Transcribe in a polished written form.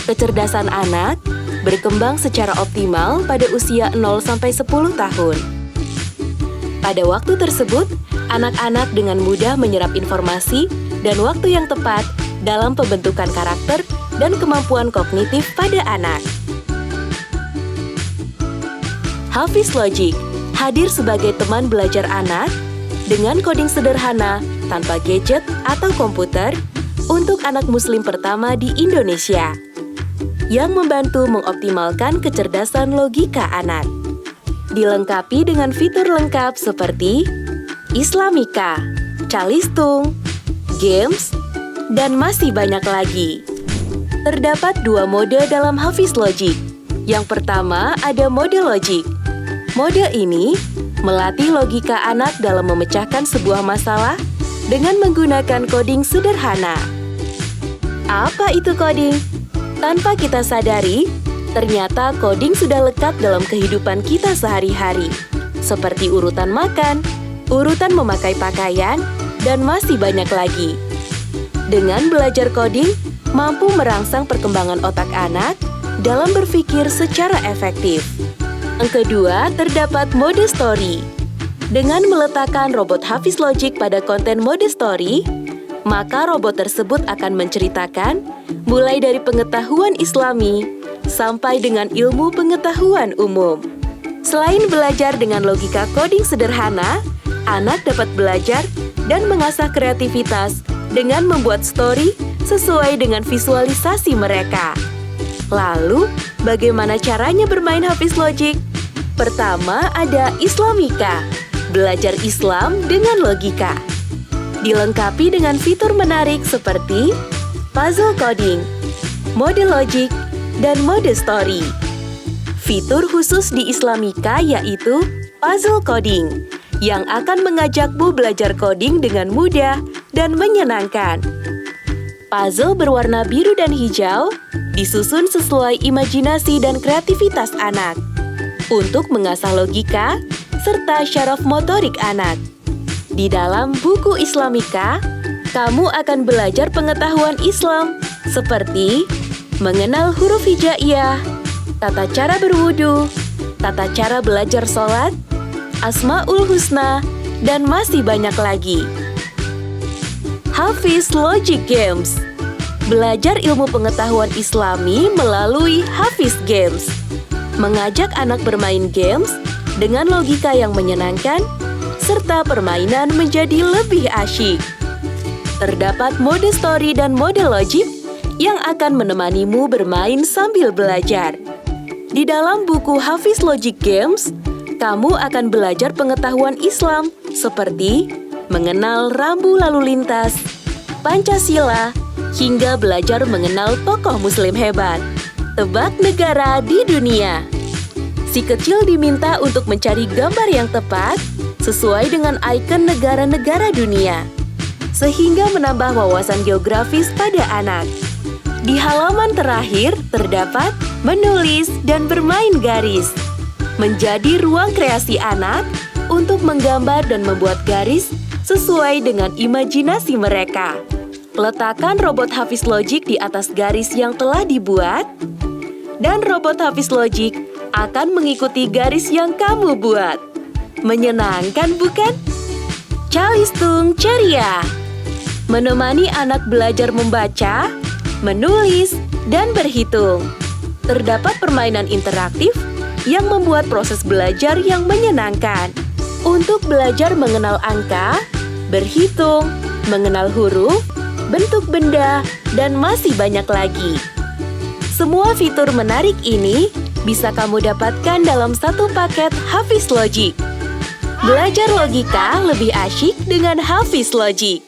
Kecerdasan anak berkembang secara optimal pada usia 0-10 tahun. Pada waktu tersebut, anak-anak dengan mudah menyerap informasi dan waktu yang tepat dalam pembentukan karakter dan kemampuan kognitif pada anak. Hafiz Logic hadir sebagai teman belajar anak dengan coding sederhana tanpa gadget atau komputer untuk anak muslim pertama di Indonesia yang membantu mengoptimalkan kecerdasan logika anak. Dilengkapi dengan fitur lengkap seperti Islamika, Calistung, games, dan masih banyak lagi. Terdapat 2 mode dalam Hafiz Logic. Yang pertama ada mode Logic. Mode ini melatih logika anak dalam memecahkan sebuah masalah dengan menggunakan coding sederhana. Apa itu coding? Tanpa kita sadari, ternyata coding sudah lekat dalam kehidupan kita sehari-hari, seperti urutan makan, urutan memakai pakaian, dan masih banyak lagi. Dengan belajar coding, mampu merangsang perkembangan otak anak dalam berpikir secara efektif. Yang kedua, terdapat mode story. Dengan meletakkan robot Hafiz Logic pada konten mode story, maka robot tersebut akan menceritakan mulai dari pengetahuan Islami sampai dengan ilmu pengetahuan umum. Selain belajar dengan logika coding sederhana, anak dapat belajar dan mengasah kreativitas dengan membuat story sesuai dengan visualisasi mereka. Lalu, bagaimana caranya bermain Hafiz Logic? Pertama ada Islamika, belajar Islam dengan logika. Dilengkapi dengan fitur menarik seperti puzzle coding, mode logic, dan mode story. Fitur khusus di Islamika yaitu puzzle coding, yang akan mengajakmu belajar coding dengan mudah dan menyenangkan. Puzzle berwarna biru dan hijau disusun sesuai imajinasi dan kreativitas anak untuk mengasah logika serta syaraf motorik anak. Di dalam buku Islamika, kamu akan belajar pengetahuan Islam seperti mengenal huruf hijaiyah, tata cara berwudu, tata cara belajar sholat, Asmaul Husna, dan masih banyak lagi. Hafiz Logic Games. Belajar ilmu pengetahuan Islami melalui Hafiz Games. Mengajak anak bermain games dengan logika yang menyenangkan, serta permainan menjadi lebih asyik. Terdapat mode story dan mode logic yang akan menemanimu bermain sambil belajar. Di dalam buku Hafiz Logic Games, kamu akan belajar pengetahuan Islam seperti mengenal rambu lalu lintas, Pancasila, hingga belajar mengenal tokoh muslim hebat. Tebak negara di dunia. Si kecil diminta untuk mencari gambar yang tepat sesuai dengan ikon negara-negara dunia, sehingga menambah wawasan geografis pada anak. Di halaman terakhir terdapat menulis dan bermain garis, menjadi ruang kreasi anak untuk menggambar dan membuat garis sesuai dengan imajinasi mereka. Letakkan robot Hafiz Logic di atas garis yang telah dibuat, dan robot Hafiz Logic akan mengikuti garis yang kamu buat. Menyenangkan bukan? Calistung ceria. Menemani anak belajar membaca, menulis, dan berhitung. Terdapat permainan interaktif yang membuat proses belajar yang menyenangkan. Untuk belajar mengenal angka, berhitung, mengenal huruf, bentuk benda, dan masih banyak lagi. Semua fitur menarik ini bisa kamu dapatkan dalam satu paket Hafiz Logic. Belajar logika lebih asyik dengan Hafiz Logic.